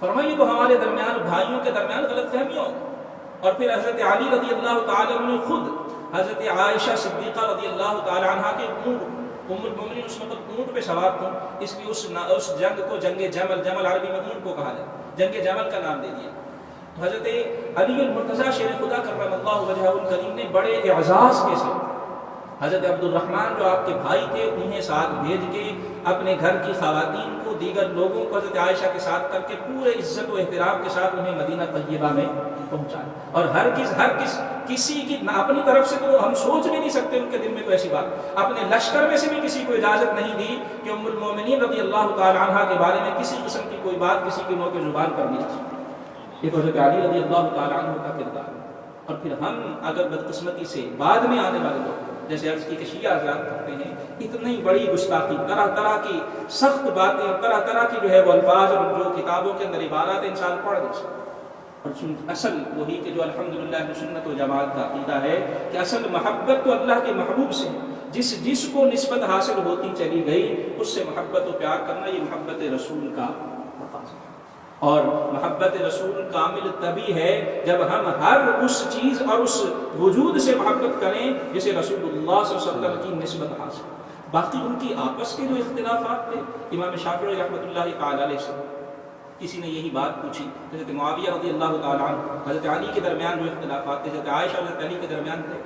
فرمائیے تو ہمارے درمیان بھائیوں کے درمیان غلط فہمیوں. اور پھر حضرت علی رضی اللہ تعالیٰ عنہ نے خود حضرت عائشہ صدیقہ رضی اللہ تعالیٰ عنہ کے اونٹ، ام المومنین اس وقت اونٹ پہ سوار تھا، اس لیے اس جنگ کو جنگ جمل، جمل عربی میں اونٹ کو کہا جاتا ہے، جنگ جمل کا نام دے دیا. تو حضرت علی المرتضیٰ شیر خدا کرم اللہ وجہہ الکریم نے بڑے اعزاز کے ساتھ حضرت عبد الرحمن جو آپ کے بھائی تھے انہیں ساتھ بھیج کے اپنے گھر کی خواتین کو، دیگر لوگوں کو حضرت عائشہ کے ساتھ کر کے پورے عزت و احترام کے ساتھ انہیں مدینہ طیبہ میں پہنچایا. اور ہر کسی کی اپنی طرف سے تو ہم سوچ بھی نہیں سکتے ان کے دل میں کوئی ایسی بات، اپنے لشکر میں سے بھی کسی کو اجازت نہیں دی کہ ام المومنین رضی اللہ تعالی عنہا کے بارے میں کسی قسم کی کوئی بات کسی کے منہ کے زبان پر نہیں آ سکتی. یہ تو حضرت علی رضی اللہ تعالی عنہ کا کردار ہے. اور پھر ہم اگر بدقسمتی سے بعد میں آنے والے لوگ جیسے عرض کی کہ شیعہ حضرات کرتے ہیں اتنی بڑی گستاخی، طرح طرح کی سخت باتیں اور طرح طرح کی جو ہے وہ الفاظ اور جو کتابوں کے اندر عبارات انسان پڑھ نہیں سکتا. اور اصل وہی کہ جو الحمدللہ سنت و جماعت کا عقیدہ ہے کہ اصل محبت تو اللہ کے محبوب سے ہے، جس کو نسبت حاصل ہوتی چلی گئی اس سے محبت و پیار کرنا یہ محبت رسول کا تقاضا ہے. اور محبت رسول کامل تبھی ہے جب ہم ہر اس چیز اور اس وجود سے محبت کریں جسے رسول اللہ صلی اللہ علیہ وسلم کی نسبت حاصل. باقی ان کی آپس کے جو اختلافات تھے، امام شافعی رحمۃ اللہ تعالی علیہ سے کسی نے یہی بات پوچھی، حضرت معاویہ رضی اللہ تعالیٰ عنہ حضرت علی کے درمیان جو اختلافات تھے، حضرت عائشہ حضرت علی کے درمیان تھے،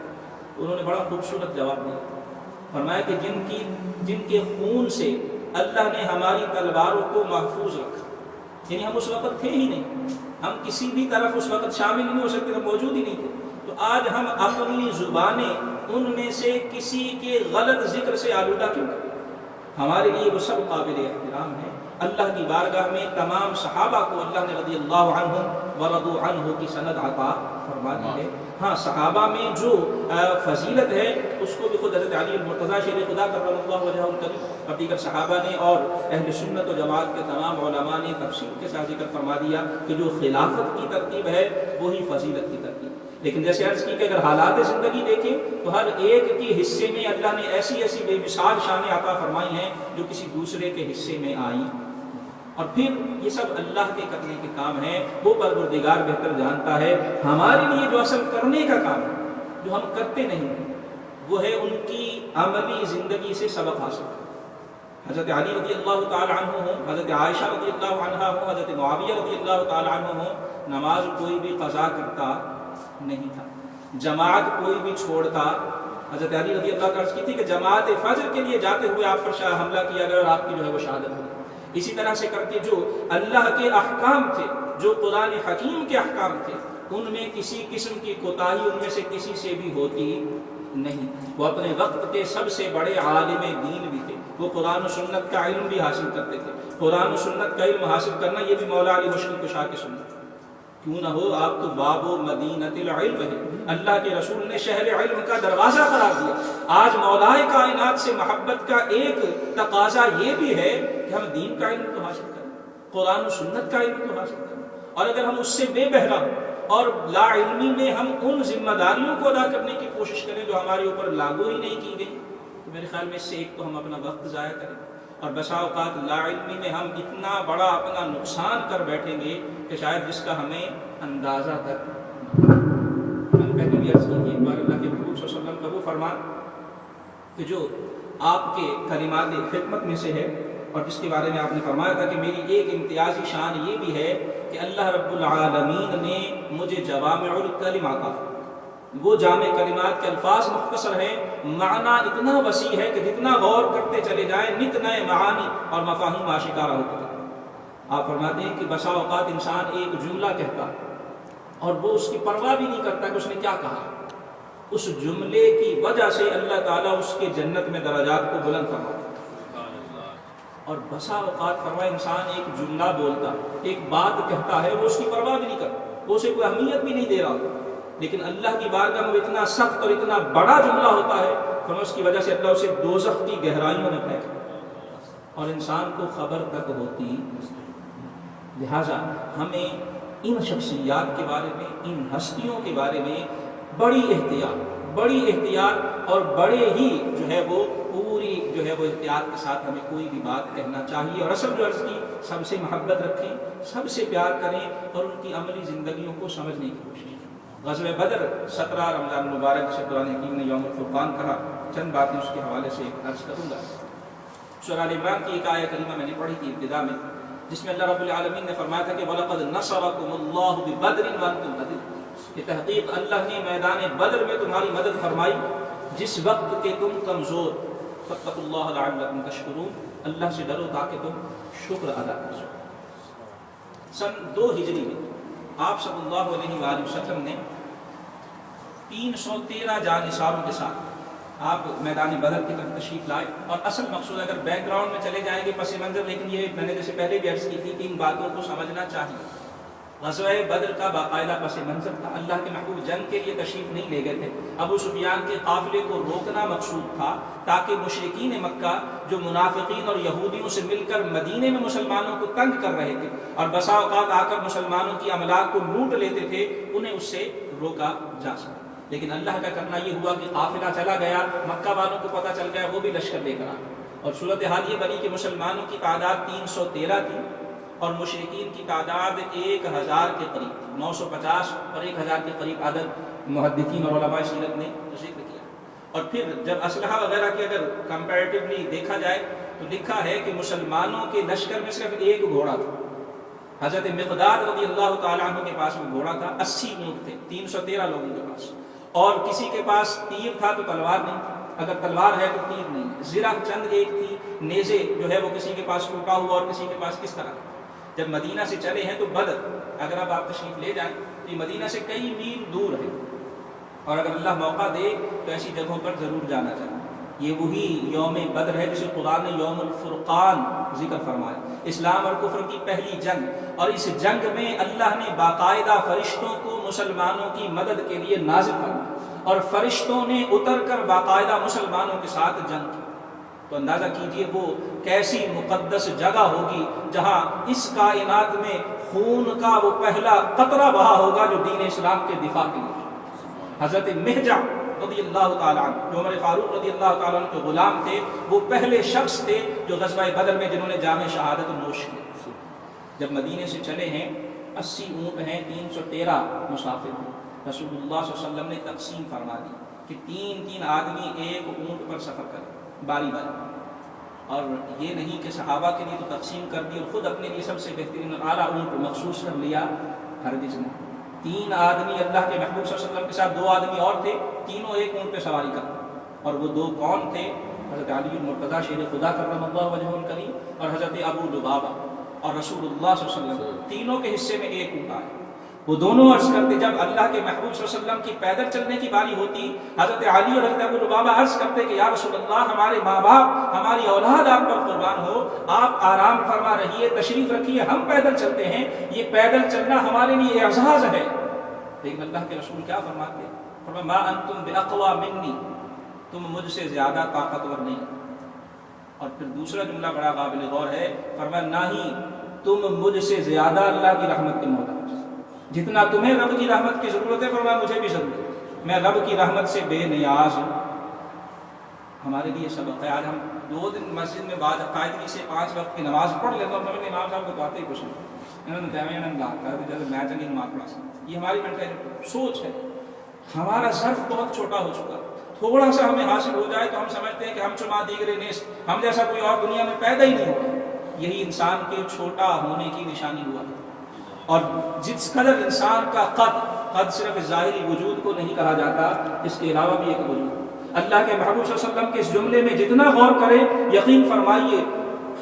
انہوں نے بڑا خوبصورت جواب دیا. فرمایا کہ جن کے خون سے اللہ نے ہماری تلواروں کو محفوظ رکھا، یعنی ہم اس وقت تھے ہی نہیں، ہم کسی بھی طرف اس وقت شامل نہیں ہو سکتے، ہم موجود ہی نہیں تھے، تو آج ہم اپنی زبانیں ان میں سے کسی کے غلط ذکر سے آلودہ کیوں کریں؟ ہمارے لیے وہ سب قابل احترام ہیں. اللہ کی بارگاہ میں تمام صحابہ کو اللہ نے رضی اللہ عنہم ورضوا عنہ کی سند عطا فرما دی ہے. ہاں، صحابہ میں جو فضیلت ہے اس کو بھی خود حضرت علی المرتضیٰ شیر خدا کرم اللہ وجہہ الکریم اور دیگر صحابہ نے اور اہل سنت و جماعت کے تمام علماء نے تفصیل کے ساتھ ذکر فرما دیا کہ جو خلافت کی ترتیب ہے وہی فضیلت کی ترتیب. لیکن جیسے عرض کی کہ اگر حالات زندگی دیکھیں تو ہر ایک کے حصے میں اللہ نے ایسی ایسی بے مثال شانیں عطا فرمائی ہیں جو کسی دوسرے کے حصے میں آئیں. اور پھر یہ سب اللہ کے کرنے کے کام ہیں، وہ پروردگار بہتر جانتا ہے. ہمارے لیے جو اصل کرنے کا کام ہے جو ہم کرتے نہیں وہ ہے ان کی عملی زندگی سے سبق حاصل کرنا. حضرت علی رضی اللہ تعالی عنہ ہوں، حضرت عائشہ رضی اللہ عنہا ہوں، حضرت معاویہ رضی اللہ تعالی عنہ ہوں، نماز کوئی بھی قضا کرتا نہیں تھا، جماعت کوئی بھی چھوڑتا. حضرت علی رضی اللہ تعالی عنہ کی تھی کہ جماعت فجر کے لیے جاتے ہوئے آپ پر حملہ کیا گیا اور آپ کی جو ہے وہ شہادت ہوئی. اسی طرح سے کر کے جو اللہ کے احکام تھے، جو قرآن حکیم کے احکام تھے، ان میں کسی قسم کی کوتاہی ان میں سے کسی سے بھی ہوتی نہیں. وہ اپنے وقت کے سب سے بڑے عالم دین بھی تھے، وہ قرآن و سنت کا علم بھی حاصل کرتے تھے. قرآن و سنت کا علم حاصل کرنا یہ بھی مولا علی مشکل کشا کی سنت کیوں نہ ہو. آپ تو باب و مدینۃ العلم ہے، اللہ کے رسول نے شہر علم کا دروازہ قرار دیا. آج مولائے کائنات سے محبت کا ایک تقاضا یہ بھی ہے کہ ہم دین کا علم تو حاصل کریں، قرآن و سنت کا علم تو حاصل کریں. اور اگر ہم اس سے بے بہرا اور لا علمی میں ہم ان ذمہ داریوں کو ادا کرنے کی کوشش کریں جو ہمارے اوپر لاگو ہی نہیں کی گئی، تو میرے خیال میں اس سے ایک تو ہم اپنا وقت ضائع کریں، اور بسا اوقات لا علمی میں ہم اتنا بڑا اپنا نقصان کر بیٹھیں گے کہ شاید جس کا ہمیں اندازہ تک. میں نے پہلے بھی عرض کی کہ ایک بار اللہ کے حضور صلی اللہ علیہ وسلم کا وہ فرمان کہ جو آپ کے کلمات حکمت میں سے ہے اور جس کے بارے میں آپ نے فرمایا تھا کہ میری ایک امتیازی شان یہ بھی ہے کہ اللہ رب العالمین نے مجھے جوامع الکلم عطا فرمایا. وہ جامع کلمات کے الفاظ مختصر ہیں، معنی اتنا وسیع ہے کہ جتنا غور کرتے چلے جائیں نت نئے معانی اور مفاہیم آشکارا ہوتے ہیں. آپ فرماتے ہیں کہ بسا اوقات انسان ایک جملہ کہتا اور وہ اس کی پرواہ بھی نہیں کرتا کہ اس نے کیا کہا. اس جملے کی وجہ سے اللہ تعالیٰ اس کے جنت میں درجات کو بلند فرماتا. اور بسا اوقات فرمایا انسان ایک جملہ بولتا، ایک بات کہتا ہے، وہ اس کی پرواہ بھی نہیں کرتا، وہ اسے کوئی اہمیت بھی نہیں دے رہا ہوتا، لیکن اللہ کی بارگاہ میں اتنا سخت اور اتنا بڑا جملہ ہوتا ہے کہ اس کی وجہ سے اللہ اسے دوزخ کی گہرائیوں میں پھینک اور انسان کو خبر تک ہوتی. لہٰذا ہمیں ان شخصیات کے بارے میں، ان ہستیوں کے بارے میں بڑی احتیاط اور بڑے ہی جو ہے وہ پوری جو ہے وہ احتیاط کے ساتھ ہمیں کوئی بھی بات کہنا چاہیے، اور اصل جو عرض کی سب سے محبت رکھیں، سب سے پیار کریں اور ان کی عملی زندگیوں کو سمجھنے کی کوشش کریں۔ غزوہ بدر 17 رمضان المبارک جسے قرآن حکیم نے یوم الفرقان کہا، چند باتیں اس کے حوالے سے عرض کروں گا۔ سورہ آل عمران کی ایک آیت کریمہ میں نے پڑھی تھی ابتدا میں، جس میں اللہ رب العالمین نے فرمایا تھا کہ وَلَقَدْ نَصَرَكُمُ اللَّهُ بِبَدْرٍ وَأَنْتُمْ أَذِلَّةٌ، کہ تحقیق اللہ نے میدان بدر میں تمہاری مدد فرمائی جس وقت کہ تم کمزور، فَاتَّقُوا اللَّهَ لَعَلَّكُمْ تَشْكُرُونَ، اللہ سے ڈرو تاکہ تم شکر ادا کر سکو۔ سن 2 ہجری میں آپ صلی اللہ علیہ وآلہ وسلم نے 313 جانثاروں کے ساتھ آپ میدان بدر کی طرف تشریف لائے، اور اصل مقصود اگر بیک گراؤنڈ میں چلے جائیں گے پس منظر، لیکن یہ میں نے جیسے پہلے بھی عرض کی تھی، ان باتوں کو سمجھنا چاہیے۔ غزوہ بدر کا باقاعدہ پس منظر تھا، اللہ کے محبوب جنگ کے لیے تشریف نہیں لے گئے تھے، ابو سفیان کے قافلے کو روکنا مقصود تھا تاکہ مشرکین مکہ جو منافقین اور یہودیوں سے مل کر مدینے میں مسلمانوں کو تنگ کر رہے تھے اور بسا اوقات آ کر مسلمانوں کی املاک کو لوٹ لیتے تھے، انہیں اس سے روکا جا سکا۔ لیکن اللہ کا کرنا یہ ہوا کہ قافلہ چلا گیا، مکہ والوں کو پتہ چل گیا، وہ بھی لشکر لے کر آ، اور صورتحال یہ بنی کہ مسلمانوں کی تعداد 313 تھی اور مشرکین کی تعداد 1000 کے قریب تھی، 950 اور 1000 کے قریب عدد محدثین اور علماء سیرت نے ذکر کیا۔ اور پھر جب اسلحہ وغیرہ کی اگر کمپیریٹیولی دیکھا جائے تو لکھا ہے کہ مسلمانوں کے لشکر میں صرف ایک گھوڑا تھا، حضرت مقداد رضی اللہ تعالیٰ عنہ کے پاس وہ گھوڑا تھا، 80 اونٹ تھے 313 لوگوں کے پاس، اور کسی کے پاس تیر تھا تو تلوار نہیں تھی، اگر تلوار ہے تو تیر نہیں ہے، زرہ چند ایک تھی، نیزے جو ہے وہ کسی کے پاس ٹوٹا ہوا اور کسی کے پاس کس طرح۔ جب مدینہ سے چلے ہیں تو بدر اگر اب آپ تشریف لے جائیں تو یہ مدینہ سے کئی میل دور ہے، اور اگر اللہ موقع دے تو ایسی جگہوں پر ضرور جانا چاہیے۔ یہ وہی یوم بدر ہے جسے قرآن نے یوم الفرقان ذکر فرمایا، اسلام اور کفر کی پہلی جنگ، اور اس جنگ میں اللہ نے باقاعدہ فرشتوں کو مسلمانوں کی مدد کے لیے نازل فرمایا، اور فرشتوں نے اتر کر باقاعدہ مسلمانوں کے ساتھ جنگ کی۔ تو اندازہ کیجئے وہ کیسی مقدس جگہ ہوگی جہاں اس کائنات میں خون کا وہ پہلا قطرہ بہا ہوگا جو دین اسلام کے دفاع کے لیے۔ حضرت مہجع رضی اللہ تعالیٰ عنہ جو عمر فاروق رضی اللہ تعالیٰ عنہ کے غلام تھے، وہ پہلے شخص تھے جو غزوہ بدر میں جنہوں نے جام شہادت نوش کی۔ جب مدینے سے چلے ہیں 80 اونٹ ہیں، 313 مسافر ہیں، رسول اللہ صلی اللہ علیہ وسلم نے تقسیم فرما دی کہ 3 آدمی ایک اونٹ پر سفر کریں باری باری، اور یہ نہیں کہ صحابہ کے لیے تو تقسیم کر دی اور خود اپنے لیے سب سے بہترین اور اعلیٰ اونٹ مخصوص کر لیا، ہرگز نہیں۔ 3 آدمی اللہ کے محبوب صلی اللہ علیہ وسلم کے ساتھ 2 آدمی اور تھے، تینوں ایک اونٹ پہ سواری کرتے، اور وہ 2 کون تھے؟ حضرت علی المرتضیٰ شیر خدا کرم اللہ وجہہ الکریم اور حضرت ابو لبابہ، اور رسول اللہ صلی اللہ علیہ وسلم تینوں کے حصے میں ایک اونٹ آیا۔ وہ دونوں عرض کرتے، جب اللہ کے محبوب صلی اللہ علیہ وسلم کی پیدل چلنے کی باری ہوتی، حضرت علی اور حضرت ابو لبابہ عرض کرتے کہ یا رسول اللہ، ہمارے ماں باپ ہماری اولاد آپ پر قربان ہو، آپ آرام فرما رہیے، تشریف رکھیے، ہم پیدل چلتے ہیں، یہ پیدل چلنا ہمارے لیے اعزاز ہے۔ لیکن اللہ کے رسول کیا فرماتے؟ فرمایا ما انتم باقوا منی، تم مجھ سے زیادہ طاقتور نہیں۔ اور پھر دوسرا جملہ بڑا قابل غور ہے، فرمایا نہ ہی تم مجھ سے زیادہ اللہ کی رحمت کے محتاج، جتنا تمہیں رب کی رحمت کی ضرورت ہے فرمایا مجھے بھی ضرورت ہے، میں رب کی رحمت سے بے نیاز ہوں۔ ہمارے لیے سبق ہے، آج ہم 2 دن مسجد میں بعد قاعدگی سے 5 وقت کی نماز پڑھ لیتے ہیں، اور امام صاحب کو تو آتے ہی کچھ نہیں، انہوں نے کہا انہوں نے کہا جیسے میں چلی نماز پڑھا سکتا۔ یہ ہماری مینٹل سوچ ہے، ہمارا ظرف بہت چھوٹا ہو چکا، تھوڑا سا ہمیں حاصل ہو جائے تو ہم سمجھتے ہیں کہ ہم چما دیگرے نیست، ہم جیسا کوئی اور دنیا میں پیدا ہی نہیں ہوا۔ یہی انسان کے چھوٹا ہونے کی نشانی ہوا ہے، اور جس قدر انسان کا قد صرف ظاہری وجود کو نہیں کہا جاتا، اس کے علاوہ بھی ایک وجود۔ اللہ کے محبوب صلی اللہ علیہ وسلم کے اس جملے میں جتنا غور کرے، یقین فرمائیے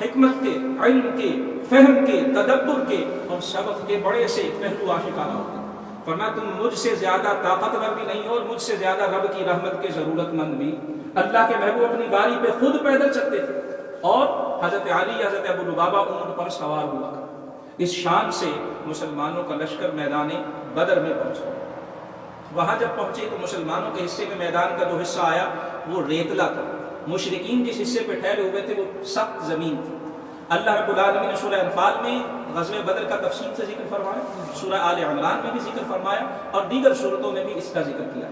حکمت کے، علم کے، فہم کے، تدبر کے اور سبق کے بڑے سے پہلو آشکارا ہوتے ہیں۔ فرمایا تم مجھ سے زیادہ طاقتور بھی نہیں ہو اور مجھ سے زیادہ رب کی رحمت کے ضرورت مند بھی۔ اللہ کے محبوب اپنی باری پہ خود پیدل چلتے تھے، اور حضرت علی حضرت ابو لبابہ اونٹ پر سوار ہوا۔ اس شان سے مسلمانوں کا لشکر میدان بدر میں پہنچا۔ وہاں جب پہنچے تو مسلمانوں کے حصے میں میدان کا جو حصہ آیا وہ ریتلا تھا، مشرکین جس حصے پہ ٹھہرے ہوئے تھے وہ سخت زمین تھی۔ اللہ رب العالمین نے سورہ انفال میں غزوہ بدر کا تفصیل سے ذکر فرمایا، سورہ آل عمران میں بھی ذکر فرمایا، اور دیگر صورتوں میں بھی اس کا ذکر کیا۔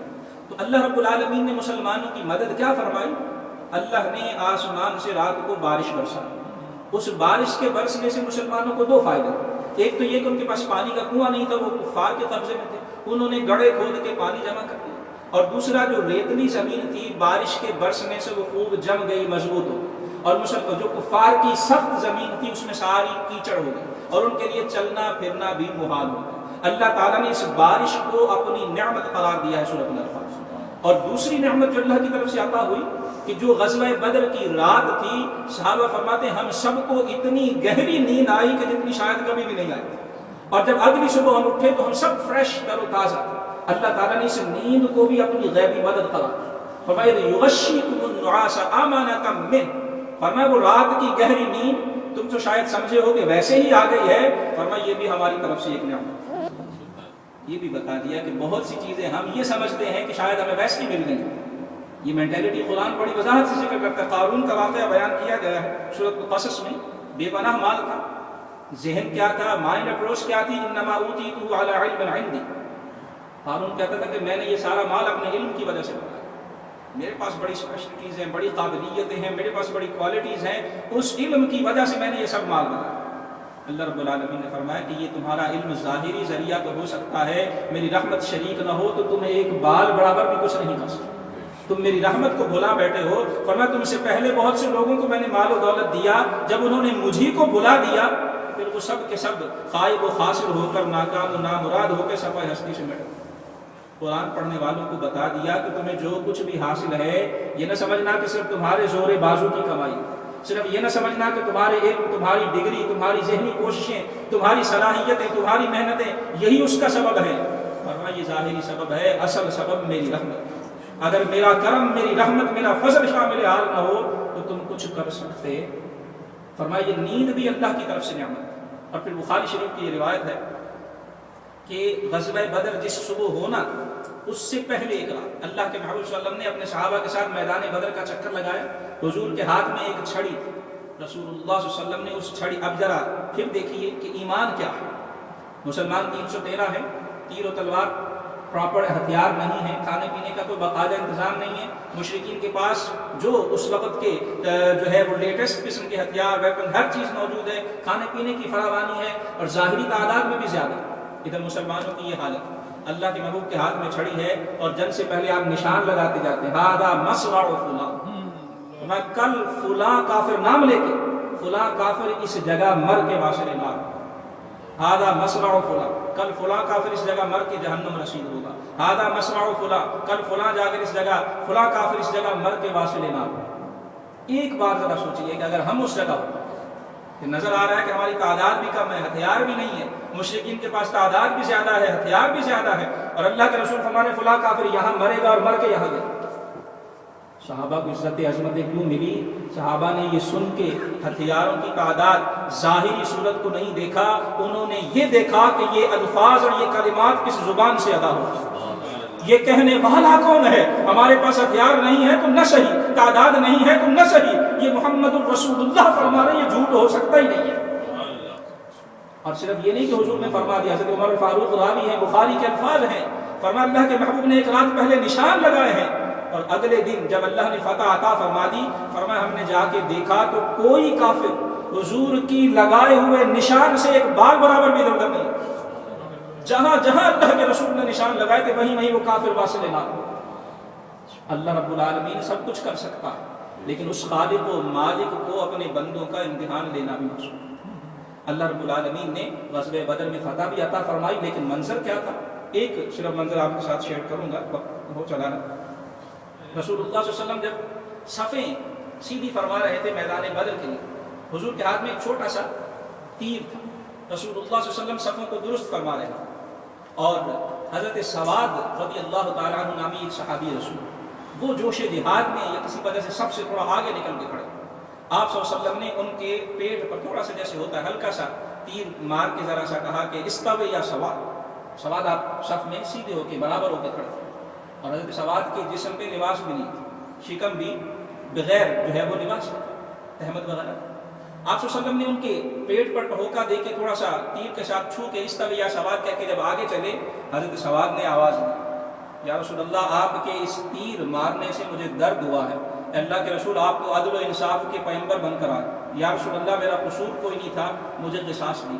تو اللہ رب العالمین نے مسلمانوں کی مدد کیا فرمائی؟ اللہ نے آسمان سے رات کو بارش برسا. اس بارش کے برسنے سے مسلمانوں کو دو فائدے. ایک تو یہ کہ ان کے پاس پانی کا کنواں نہیں تھا, وہ کفار کے قبضے میں تھے, انہوں نے گڑھے کھود کے پانی جمع کر دیا. اور دوسرا جو ریتلی زمین تھی بارش کے برسنے سے وہ خوب جم گئی, مضبوط ہو, اور جو کفار کی سخت زمین تھی اس میں ساری کیچڑ ہو گئی اور ان کے لیے چلنا پھرنا بھی محال ہو گیا. اللہ تعالیٰ نے اس بارش کو اپنی نعمت قرار دیا ہے سورۃ الانفال. اور دوسری نعمت جو اللہ کی طرف سے عطا ہوئی کہ جو غزوہ بدر کی رات تھی, صحابہ فرماتے ہیں ہم سب کو اتنی گہری نیند آئی کہ جتنی شاید کبھی بھی نہیں آئی, اور جب اگلی صبح ہم اٹھے تو ہم سب فریش تر و تازہ. اللہ تعالیٰ نے اس نیند کو بھی اپنی غیبی مدد قرار دیا. فرمایا یغشیکم النعاس امانۃ منہ, فرمایا وہ رات کی گہری نیند تم تو شاید سمجھے ہو کہ ویسے ہی آ گئی ہے, فرمایا یہ بھی ہماری طرف سے ایک نعمت. یہ بھی بتا دیا کہ بہت سی چیزیں ہم یہ سمجھتے ہیں کہ شاید ہمیں ویسے ہی مل گئی. یہ مینٹیلٹی قرآن بڑی وضاحت سے ذکر کرتا ہے. قارون کا واقعہ بیان کیا گیا ہے سورۃ القصص میں. بے پناہ مال تھا, ذہن کیا تھا, مائنڈ اپروچ کیا تھی, انما اوتیتہ علی علم عندی. قارون کہتا تھا کہ میں نے یہ سارا مال اپنے علم کی وجہ سے بنایا, میرے پاس بڑی اسپیشلٹیز ہیں, بڑی قابلیتیں ہیں, میرے پاس بڑی کوالٹیز ہیں, اس علم کی وجہ سے میں نے یہ سب مال بنایا. اللہ رب العالمین نے فرمایا کہ یہ تمہارا علم ظاہری ذریعہ تو ہو سکتا ہے, میری رحمت شریک نہ ہو تو تمہیں ایک بال برابر بھی کچھ نہیں کر سکتے. تم میری رحمت کو بھلا بیٹھے ہو. فرمایا تم سے پہلے بہت سے لوگوں کو میں نے مال و دولت دیا, جب انہوں نے مجھی کو بھلا دیا پھر وہ سب کے سب خائب و خاسر ہو کر ناکام و نامراد ہو کے صفحہ ہستی سے مٹ گئے. قرآن پڑھنے والوں کو بتا دیا کہ تمہیں جو کچھ بھی حاصل ہے یہ نہ سمجھنا کہ صرف تمہارے زور بازو کی کمائی, صرف یہ نہ سمجھنا کہ تمہارے علم, تمہاری ڈگری, تمہاری ذہنی کوششیں, تمہاری صلاحیتیں, تمہاری محنتیں یہی اس کا سبب ہے. فرمایا یہ ظاہری سبب ہے, اصل سبب میری رحمت. اگر میرا کرم, میری رحمت, میرا فضل شامل حال نہ ہو تو تم کچھ کر سکتے. فرمایا یہ نیند بھی اللہ کی طرف سے نعمت. اور پھر بخاری شریف کی یہ روایت ہے کہ غزوہ بدر جس صبح ہونا اس سے پہلے ایک رات اللہ کے محبوب صلی اللہ علیہ وسلم نے اپنے صحابہ کے ساتھ میدان بدر کا چکر لگایا. حضور کے ہاتھ میں ایک چھڑی تھی. رسول اللہ صلی اللہ علیہ وسلم نے اس چھڑی, اب ذرا پھر دیکھیے کہ ایمان کیا ہے. مسلمان 313 ہیں, تیر و تلوار پراپر ہتھیار نہیں ہے, کھانے پینے کا کوئی باقاعدہ انتظام نہیں ہے. مشرکین کے پاس جو اس وقت کے جو ہے وہ لیٹسٹ قسم کے ہتھیار, ویپن, ہر چیز موجود ہے, کھانے پینے کی فراوانی ہے, اور ظاہری تعداد میں بھی زیادہ. ادھر مسلمانوں کی یہ حالت, اللہ کے محبوب کے ہاتھ میں چھڑی ہے, اور جنگ سے پہلے آپ نشان لگاتے جاتے ہیں, ہاذا مصرع فلاں, میں کل فلاں کافر نام لے کے, فلاں کافر اس جگہ مر کے واسل نار, ہاذا مصرع فلاں, کل فلاں کافر اس جگہ مر کے جہنم رسید ہوگا, ہاذا مصرع فلاں, کل فلاں جا کر اس جگہ, فلاں کافر اس جگہ مر کے واسل نار. ایک بار ذرا سوچیے کہ اگر ہم اس جگہ ہو, کہ نظر آ رہا ہے کہ ہماری تعداد بھی کم ہے, ہتھیار بھی نہیں ہے, مشرکین کے پاس تعداد بھی زیادہ ہے, ہتھیار بھی زیادہ ہے, اور اللہ کے رسول فرمانے فلاں کافر یہاں مرے گا اور مر کے یہاں گیا. صحابہ کو عزت عظمت کیوں ملی؟ صحابہ نے یہ سن کے ہتھیاروں کی تعداد, ظاہری صورت کو نہیں دیکھا, انہوں نے یہ دیکھا کہ یہ الفاظ اور یہ کلمات کس زبان سے ادا ہوتے ہیں. یہ کہنے والا کون ہے؟ ہمارے پاس ہتھیار نہیں ہے تو نہ صحیح, تعداد نہیں ہے تو نہ صحیح, یہ محمد الرسول اللہ فرما رہے ہیں, یہ جھوٹ ہو سکتا ہی نہیں ہے. اور صرف یہ نہیں کہ حضور نے فرما دیا, حضرت عمر فاروق راوی ہیں, بخاری کے الفاظ ہیں, فرما اللہ کے محبوب نے ایک رات پہلے نشان لگائے ہیں, اور اگلے دن جب اللہ نے فتح عطا فرما دی, فرمایا ہم نے جا کے دیکھا تو کوئی کافر حضور کی لگائے ہوئے نشان سے ایک بال برابر بھی ادھر نہیں. جہاں جہاں اللہ کے رسول نے نشان لگائے تھے وہیں وہیں وہ کافر واصل نار. اللہ رب العالمین سب کچھ کر سکتا ہے, لیکن اس خالق و مالک کو اپنے بندوں کا امتحان لینا بھی مشکل. اللہ رب العالمین نے غزوہ بدر میں فتح بھی عطا فرمائی, لیکن منظر کیا تھا؟ ایک صرف منظر آپ کے ساتھ شیئر کروں گا, ہو چلا ہے. رسول اللہ صلی اللہ علیہ وسلم جب صفیں سیدھی فرما رہے تھے میدان بدر کے لیے, حضور کے ہاتھ میں ایک چھوٹا سا تیر تھا. رسول اللہ صلی اللہ علیہ وسلم صفوں کو درست فرما رہے تھے, اور حضرت سواد رضی اللہ تعالیٰ عنہ نامی ایک صحابی رسول, وہ جوش جہاد میں یا کسی وجہ سے سب سے تھوڑا آگے نکل کے کھڑے. آپ صلی اللہ علیہ وسلم نے ان کے پیٹ پر تھوڑا سا جیسے ہوتا ہے ہلکا سا تیر مار کے ذرا سا کہا کہ استوی یا سواد, سواد آپ صف میں سیدھے ہو کے برابر ہو کے کھڑے. اور حضرت سواد کے جسم پہ لباس بھی نہیں تھی, شکم بھی بغیر جو ہے وہ لباس احمد وغیرہ. آپ صلی اللہ علیہ وسلم نے ان کے پیٹ پر ٹھوکا دے کے تھوڑا سا تیر کے ساتھ چھو کے استوی یا سواد کہہ کے جب آگے چلے, حضرت سواد نے آواز دی, یا رسول اللہ آپ کے اس تیر مارنے سے مجھے درد ہوا ہے, اے اللہ کے رسول آپ تو عدل و انصاف کے پیغمبر بن کر آئے، یا رسول اللہ میرا قصور کوئی نہیں تھا، مجھے قصاص دی۔